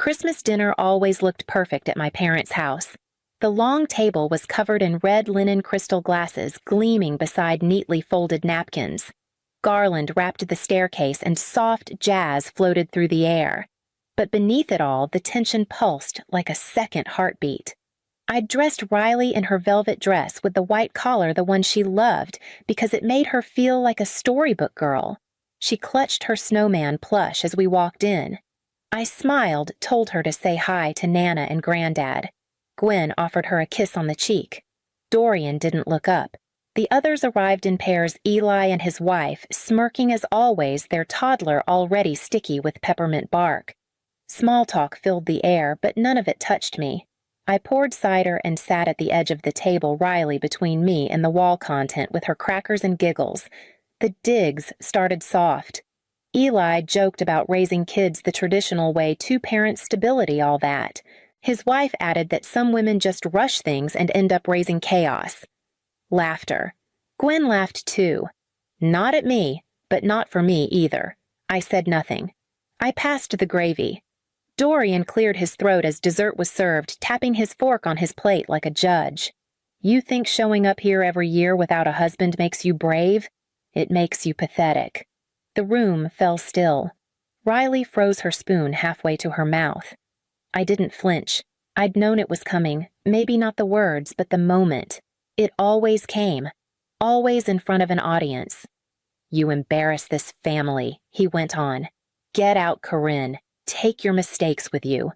Christmas dinner always looked perfect at my parents' house. The long table was covered in red linen crystal glasses gleaming beside neatly folded napkins. Garland wrapped the staircase and soft jazz floated through the air. But beneath it all, the tension pulsed like a second heartbeat. I'd dressed Riley in her velvet dress with the white collar, the one she loved, because it made her feel like a storybook girl. She clutched her snowman plush as we walked in. I smiled, told her to say hi to Nana and Granddad. Gwen offered her a kiss on the cheek. Dorian didn't look up. The others arrived in pairs, Eli and his wife, smirking as always, their toddler already sticky with peppermint bark. Small talk filled the air, but none of it touched me. I poured cider and sat at the edge of the table, Riley between me and the wall content with her crackers and giggles. The digs started soft. Eli joked about raising kids the traditional way, two-parent stability, all that. His wife added that some women just rush things and end up raising chaos. Laughter. Gwen laughed too. Not at me, but not for me either. I said nothing. I passed the gravy. Dorian cleared his throat as dessert was served, tapping his fork on his plate like a judge. You think showing up here every year without a husband makes you brave? It makes you pathetic. The room fell still. Riley froze her spoon halfway to her mouth. I didn't flinch. I'd known it was coming, maybe not the words, but the moment. It always came, always in front of an audience. You embarrass this family, he went on. Get out, Corinne. Take your mistakes with you.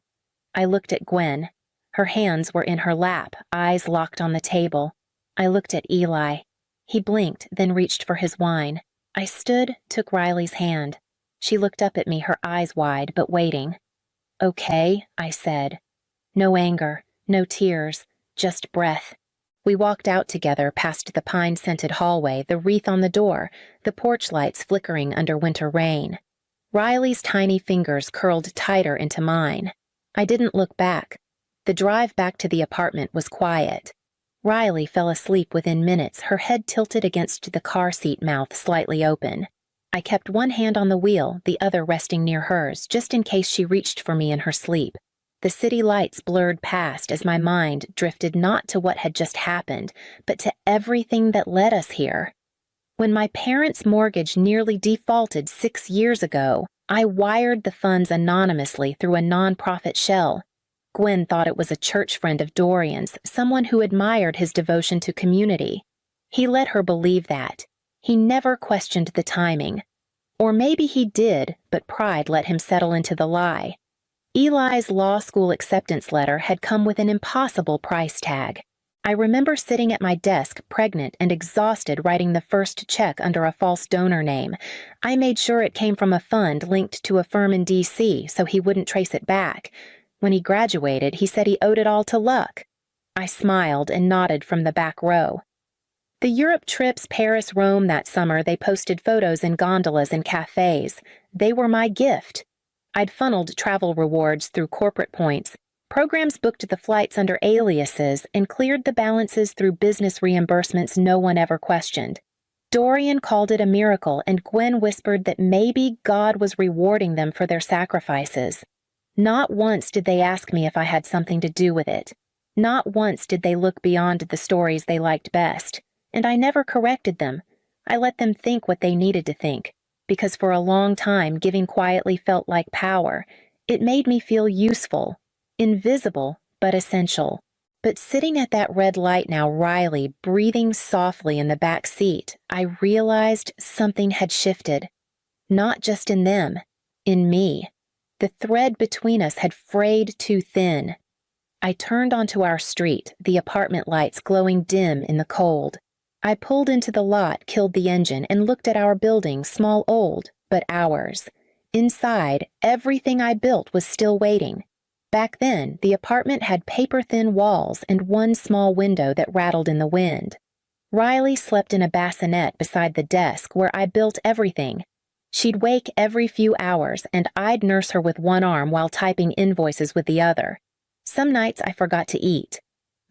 I looked at Gwen. Her hands were in her lap, eyes locked on the table. I looked at Eli. He blinked, then reached for his wine. I stood, took Riley's hand. She looked up at me, her eyes wide, but waiting. Okay, I said. No anger, no tears, just breath. We walked out together past the pine-scented hallway, the wreath on the door, the porch lights flickering under winter rain. Riley's tiny fingers curled tighter into mine. I didn't look back. The drive back to the apartment was quiet. Riley fell asleep within minutes, her head tilted against the car seat mouth slightly open. I kept one hand on the wheel, the other resting near hers, just in case she reached for me in her sleep. The city lights blurred past as my mind drifted not to what had just happened, but to everything that led us here. When my parents' mortgage nearly defaulted 6 years ago, I wired the funds anonymously through a nonprofit shell. Gwen thought it was a church friend of Dorian's, someone who admired his devotion to community. He let her believe that. He never questioned the timing. Or maybe he did, but pride let him settle into the lie. Eli's law school acceptance letter had come with an impossible price tag. I remember sitting at my desk, pregnant and exhausted, writing the first check under a false donor name. I made sure it came from a fund linked to a firm in D.C. so he wouldn't trace it back. When he graduated, he said he owed it all to luck. I smiled and nodded from the back row. The Europe trips, Paris, Rome that summer, they posted photos in gondolas and cafes. They were my gift. I'd funneled travel rewards through corporate points, programs booked the flights under aliases, and cleared the balances through business reimbursements no one ever questioned. Dorian called it a miracle, and Gwen whispered that maybe God was rewarding them for their sacrifices. Not once did they ask me if I had something to do with it. Not once did they look beyond the stories they liked best. And I never corrected them. I let them think what they needed to think, because for a long time giving quietly felt like power. It made me feel useful, invisible, but essential. But sitting at that red light now, Riley breathing softly in the back seat, I realized something had shifted. Not just in them, in me. The thread between us had frayed too thin. I turned onto our street, the apartment lights glowing dim in the cold. I pulled into the lot, killed the engine, and looked at our building, small old, but ours. Inside, everything I built was still waiting. Back then, the apartment had paper-thin walls and one small window that rattled in the wind. Riley slept in a bassinet beside the desk where I built everything. She'd wake every few hours, and I'd nurse her with one arm while typing invoices with the other. Some nights I forgot to eat.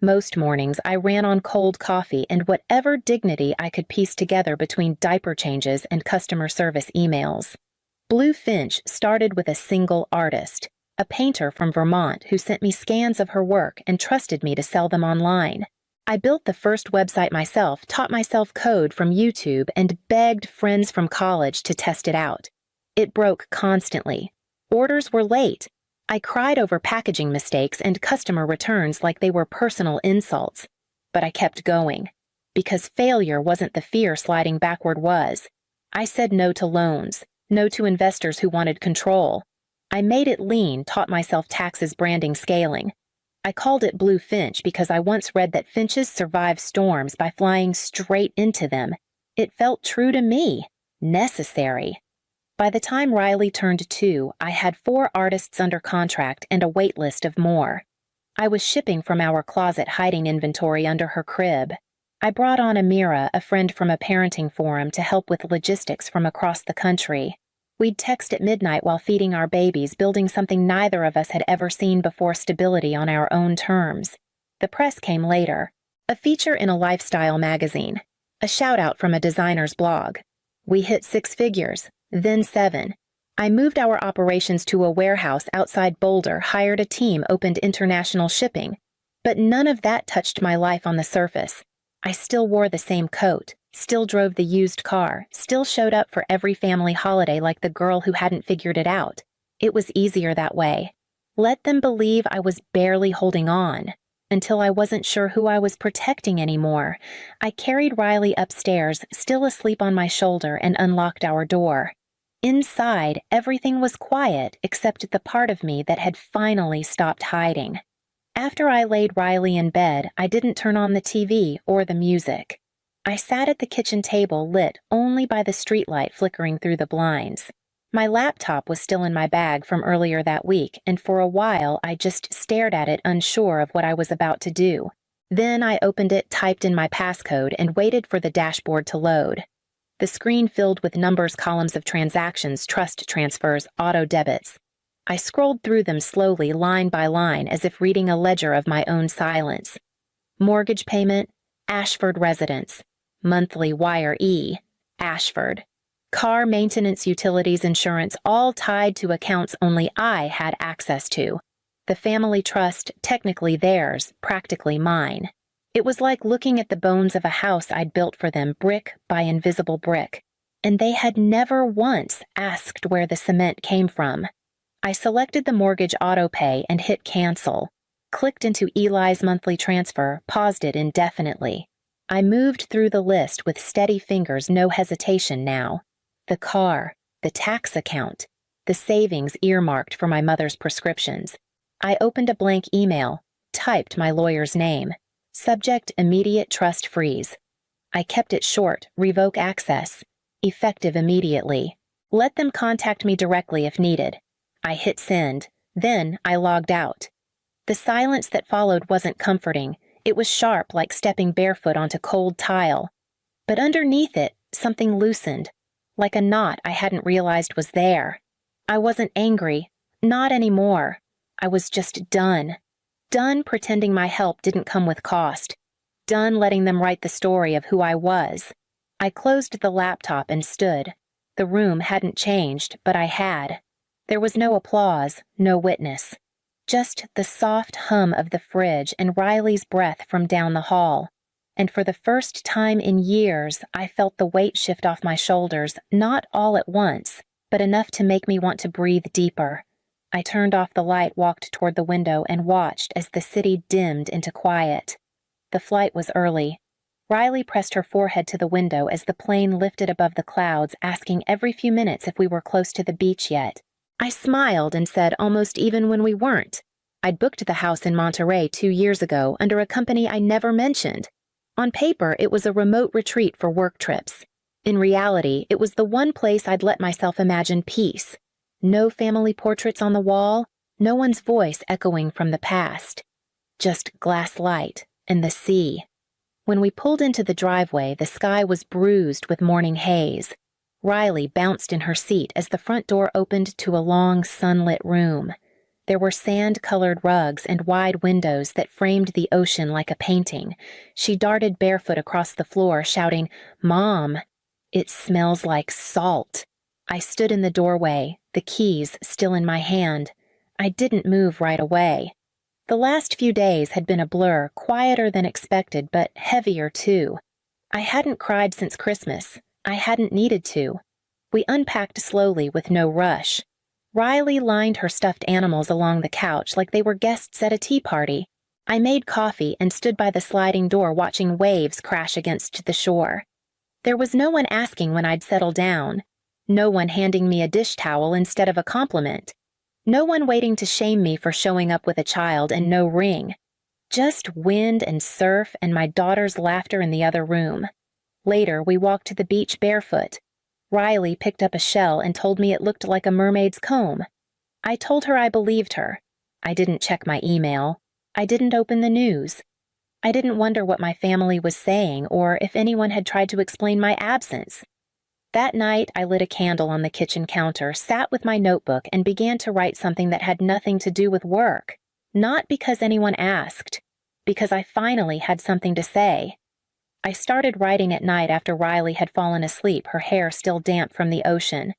Most mornings I ran on cold coffee and whatever dignity I could piece together between diaper changes and customer service emails. Blue Finch started with a single artist. a painter from Vermont who sent me scans of her work and trusted me to sell them online. I built the first website myself, taught myself code from YouTube, and begged friends from college to test it out. It broke constantly. Orders were late. I cried over packaging mistakes and customer returns like they were personal insults. But I kept going. Because failure wasn't the fear sliding backward was. I said no to loans, no to investors who wanted control. I made it lean, taught myself taxes, branding, scaling. I called it Blue Finch because I once read that finches survive storms by flying straight into them. It felt true to me. Necessary. By the time Riley turned 2, I had 4 artists under contract and a wait list of more. I was shipping from our closet hiding inventory under her crib. I brought on Amira, a friend from a parenting forum, to help with logistics from across the country. We'd text at midnight while feeding our babies, building something neither of us had ever seen before, stability on our own terms. The press came later. A feature in a lifestyle magazine. A shout-out from a designer's blog. We hit 6 figures, then 7. I moved our operations to a warehouse outside Boulder, hired a team, opened international shipping. But none of that touched my life on the surface. I still wore the same coat, still drove the used car, still showed up for every family holiday like the girl who hadn't figured it out. It was easier that way. Let them believe I was barely holding on, until I wasn't sure who I was protecting anymore. I carried Riley upstairs, still asleep on my shoulder, and unlocked our door. Inside, everything was quiet except the part of me that had finally stopped hiding. After I laid Riley in bed, I didn't turn on the TV or the music. I sat at the kitchen table, lit only by the streetlight flickering through the blinds. My laptop was still in my bag from earlier that week, and for a while I just stared at it, unsure of what I was about to do. Then I opened it, typed in my passcode, and waited for the dashboard to load. The screen filled with numbers, columns of transactions, trust transfers, auto debits. I scrolled through them slowly, line by line, as if reading a ledger of my own silence. Mortgage payment, Ashford residence. Monthly wire E, Ashford. Car maintenance, utilities, insurance, all tied to accounts only I had access to. The family trust, technically theirs, practically mine. It was like looking at the bones of a house I'd built for them, brick by invisible brick. And they had never once asked where the cement came from. I selected the mortgage auto pay and hit cancel. Clicked into Eli's monthly transfer, paused it indefinitely. I moved through the list with steady fingers, no hesitation now. The car, the tax account, the savings earmarked for my mother's prescriptions. I opened a blank email, typed my lawyer's name. Subject: immediate trust freeze. I kept it short: revoke access. Effective immediately. Let them contact me directly if needed. I hit send. Then I logged out. The silence that followed wasn't comforting. It was sharp, like stepping barefoot onto cold tile. But underneath it, something loosened, like a knot I hadn't realized was there. I wasn't angry. Not anymore. I was just done. Done pretending my help didn't come with cost. Done letting them write the story of who I was. I closed the laptop and stood. The room hadn't changed, but I had. There was no applause, no witness. Just the soft hum of the fridge and Riley's breath from down the hall. And for the first time in years, I felt the weight shift off my shoulders, not all at once, but enough to make me want to breathe deeper. I turned off the light, walked toward the window, and watched as the city dimmed into quiet. The flight was early. Riley pressed her forehead to the window as the plane lifted above the clouds, asking every few minutes if we were close to the beach yet. I smiled and said almost even when we weren't. I'd booked the house in Monterey 2 years ago under a company I never mentioned. On paper, it was a remote retreat for work trips. In reality, it was the one place I'd let myself imagine peace. No family portraits on the wall, no one's voice echoing from the past. Just glass light and the sea. When we pulled into the driveway, the sky was bruised with morning haze. Riley bounced in her seat as the front door opened to a long, sunlit room. There were sand-colored rugs and wide windows that framed the ocean like a painting. She darted barefoot across the floor, shouting, "Mom, it smells like salt." I stood in the doorway, the keys still in my hand. I didn't move right away. The last few days had been a blur, quieter than expected, but heavier too. I hadn't cried since Christmas. I hadn't needed to. We unpacked slowly with no rush. Riley lined her stuffed animals along the couch like they were guests at a tea party. I made coffee and stood by the sliding door watching waves crash against the shore. There was no one asking when I'd settle down. No one handing me a dish towel instead of a compliment. No one waiting to shame me for showing up with a child and no ring. Just wind and surf and my daughter's laughter in the other room. Later, we walked to the beach barefoot. Riley picked up a shell and told me it looked like a mermaid's comb. I told her I believed her. I didn't check my email. I didn't open the news. I didn't wonder what my family was saying or if anyone had tried to explain my absence. That night, I lit a candle on the kitchen counter, sat with my notebook, and began to write something that had nothing to do with work. Not because anyone asked, because I finally had something to say. I started writing at night after Riley had fallen asleep, her hair still damp from the ocean.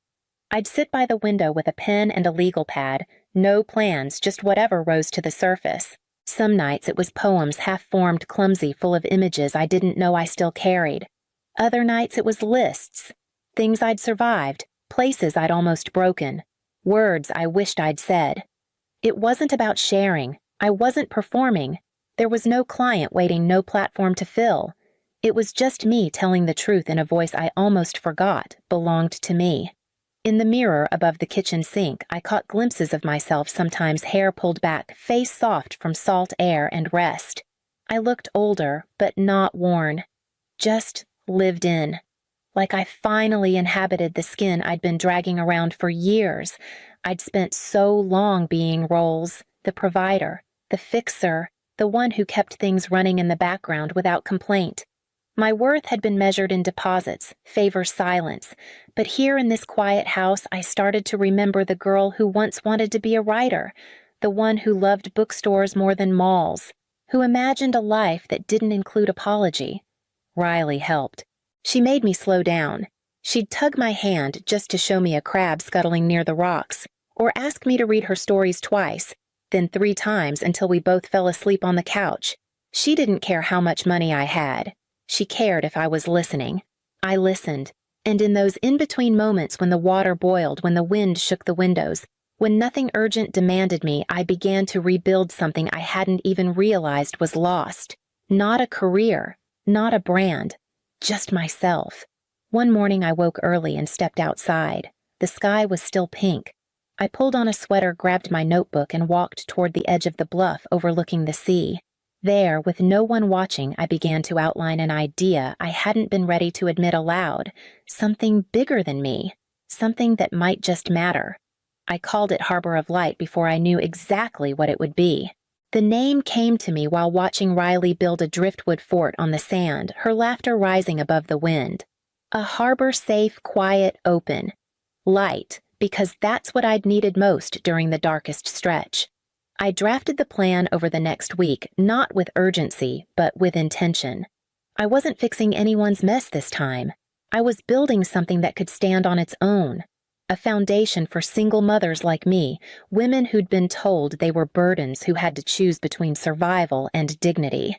I'd sit by the window with a pen and a legal pad, no plans, just whatever rose to the surface. Some nights it was poems half-formed, clumsy, full of images I didn't know I still carried. Other nights it was lists. Things I'd survived, places I'd almost broken, words I wished I'd said. It wasn't about sharing. I wasn't performing. There was no client waiting, no platform to fill. It was just me telling the truth in a voice I almost forgot belonged to me. In the mirror above the kitchen sink, I caught glimpses of myself, sometimes hair pulled back, face soft from salt air and rest. I looked older, but not worn. Just lived in. Like I finally inhabited the skin I'd been dragging around for years. I'd spent so long being roles, the provider, the fixer, the one who kept things running in the background without complaint. My worth had been measured in deposits, favor, silence, but here in this quiet house I started to remember the girl who once wanted to be a writer, the one who loved bookstores more than malls, who imagined a life that didn't include apology. Riley helped. She made me slow down. She'd tug my hand just to show me a crab scuttling near the rocks, or ask me to read her stories twice, then 3 times until we both fell asleep on the couch. She didn't care how much money I had. She cared if I was listening. I listened, and in those in-between moments when the water boiled, when the wind shook the windows, when nothing urgent demanded me, I began to rebuild something I hadn't even realized was lost. Not a career, not a brand. Just myself. One morning I woke early and stepped outside. The sky was still pink. I pulled on a sweater, grabbed my notebook, and walked toward the edge of the bluff overlooking the sea. There, with no one watching, I began to outline an idea I hadn't been ready to admit aloud. Something bigger than me. Something that might just matter. I called it Harbor of Light before I knew exactly what it would be. The name came to me while watching Riley build a driftwood fort on the sand, her laughter rising above the wind. A harbor safe, quiet, open. Light, because that's what I'd needed most during the darkest stretch. I drafted the plan over the next week, not with urgency, but with intention. I wasn't fixing anyone's mess this time. I was building something that could stand on its own. A foundation for single mothers like me, women who'd been told they were burdens who had to choose between survival and dignity.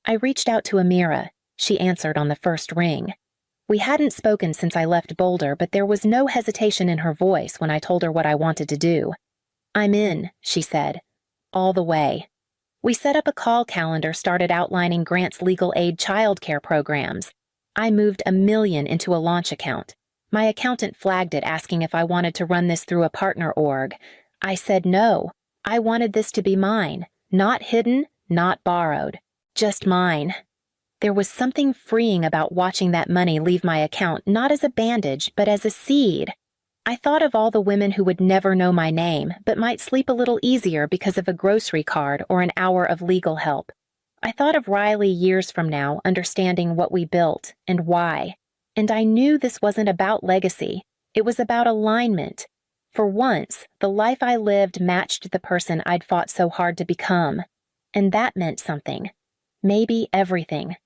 I reached out to Amira. She answered on the first ring. We hadn't spoken since I left Boulder, but there was no hesitation in her voice when I told her what I wanted to do. "I'm in," she said. All the way. We set up a call calendar, started outlining Grant's legal aid childcare programs. I moved $1 million into a launch account. My accountant flagged it, asking if I wanted to run this through a partner org. I said no. I wanted this to be mine. Not hidden, not borrowed. Just mine. There was something freeing about watching that money leave my account, not as a bandage, but as a seed. I thought of all the women who would never know my name, but might sleep a little easier because of a grocery card or an hour of legal help. I thought of Riley years from now, understanding what we built and why. And I knew this wasn't about legacy. It was about alignment. For once, the life I lived matched the person I'd fought so hard to become. And that meant something. Maybe everything.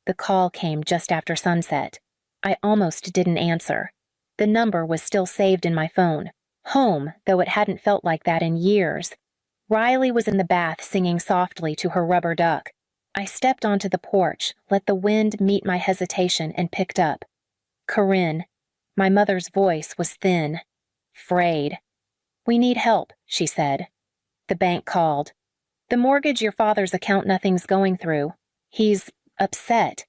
The call came just after sunset. I almost didn't answer. The number was still saved in my phone. Home, though it hadn't felt like that in years. Riley was in the bath singing softly to her rubber duck. I stepped onto the porch, let the wind meet my hesitation, and picked up. Corinne. My mother's voice was thin, frayed. "We need help," she said. The bank called. "The mortgage your father's account nothing's going through. He's upset.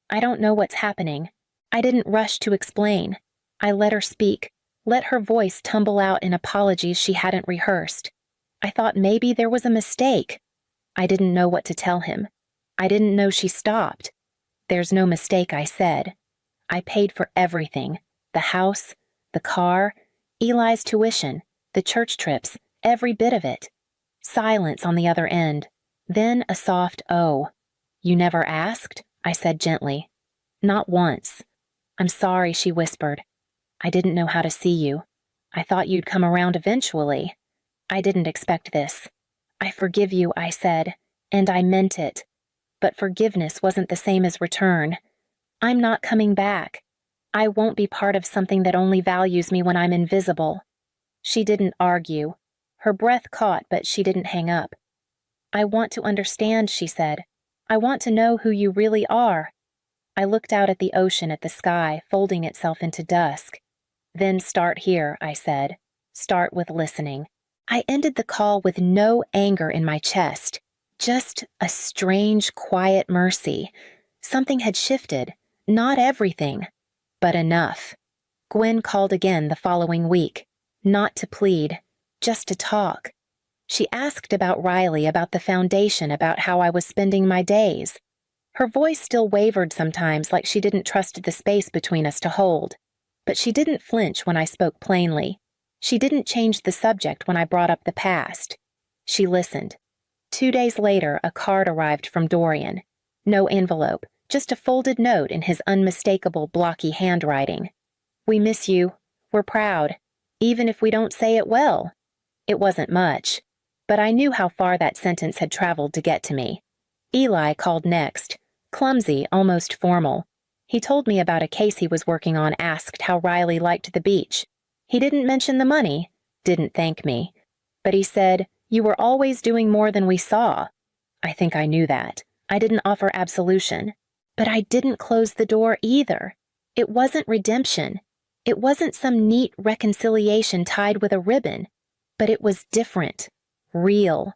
I don't know what's happening." I didn't rush to explain. I let her speak, let her voice tumble out in apologies she hadn't rehearsed. I thought maybe there was a mistake. I didn't know what to tell him. I didn't know she stopped. "There's no mistake," I said. "I paid for everything. The house, the car, Eli's tuition, the church trips, every bit of it." Silence on the other end. Then a soft "oh." "You never asked?" I said gently. "Not once." "I'm sorry," she whispered. "I didn't know how to see you. I thought you'd come around eventually. I didn't expect this." "I forgive you," I said, and I meant it. But forgiveness wasn't the same as return. I'm not coming back. I won't be part of something that only values me when I'm invisible. She didn't argue. Her breath caught, but she didn't hang up. "I want to understand," she said. "I want to know who you really are." I looked out at the ocean, at the sky, folding itself into dusk. "Then start here," I said. "Start with listening." I ended the call with no anger in my chest, just a strange, quiet mercy. Something had shifted, not everything, but enough. Gwen called again the following week, not to plead, just to talk. She asked about Riley, about the foundation, about how I was spending my days. Her voice still wavered sometimes, like she didn't trust the space between us to hold. But she didn't flinch when I spoke plainly. She didn't change the subject when I brought up the past. She listened. 2 days later, a card arrived from Dorian. No envelope, just a folded note in his unmistakable, blocky handwriting. "We miss you. We're proud. Even if we don't say it well." It wasn't much, but I knew how far that sentence had traveled to get to me. Eli called next, clumsy, almost formal. He told me about a case he was working on, asked how Riley liked the beach. He didn't mention the money, didn't thank me. But he said, "You were always doing more than we saw." I think I knew that. I didn't offer absolution. But I didn't close the door either. It wasn't redemption. It wasn't some neat reconciliation tied with a ribbon. But it was different, real.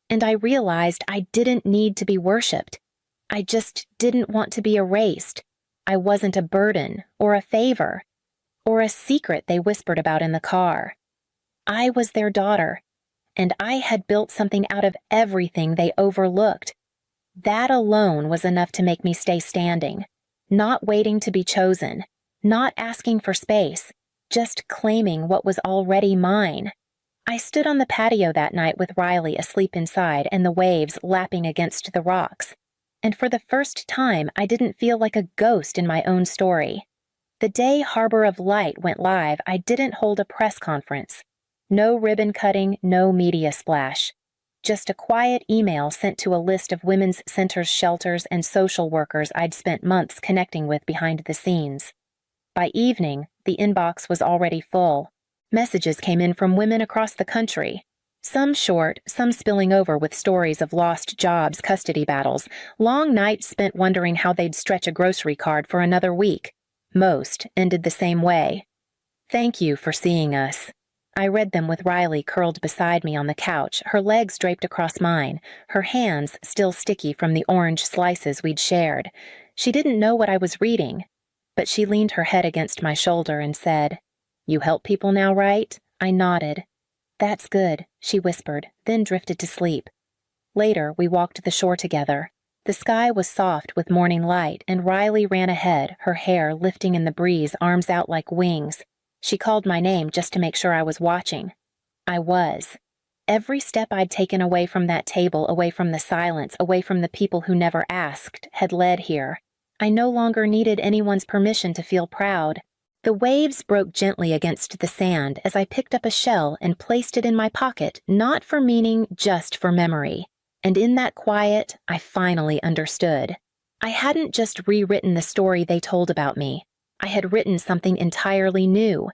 And I realized I didn't need to be worshipped. I just didn't want to be erased. I wasn't a burden or a favor or a secret they whispered about in the car. I was their daughter, and I had built something out of everything they overlooked. That alone was enough to make me stay standing, not waiting to be chosen, not asking for space, just claiming what was already mine. I stood on the patio that night with Riley asleep inside and the waves lapping against the rocks. And for the first time, I didn't feel like a ghost in my own story. The day Harbor of Light went live, I didn't hold a press conference. No ribbon cutting, no media splash. Just a quiet email sent to a list of women's centers, shelters, and social workers I'd spent months connecting with behind the scenes. By evening, the inbox was already full. Messages came in from women across the country. Some short, some spilling over with stories of lost jobs, custody battles, long nights spent wondering how they'd stretch a grocery card for another week. Most ended the same way. "Thank you for seeing us." I read them with Riley curled beside me on the couch, her legs draped across mine, her hands still sticky from the orange slices we'd shared. She didn't know what I was reading, but she leaned her head against my shoulder and said, "You help people now, right?" I nodded. "That's good," she whispered, then drifted to sleep. Later, we walked the shore together. The sky was soft with morning light, and Riley ran ahead, her hair lifting in the breeze, arms out like wings. She called my name just to make sure I was watching. I was. Every step I'd taken away from that table, away from the silence, away from the people who never asked, had led here. I no longer needed anyone's permission to feel proud. The waves broke gently against the sand as I picked up a shell and placed it in my pocket, not for meaning, just for memory. And in that quiet, I finally understood. I hadn't just rewritten the story they told about me. I had written something entirely new,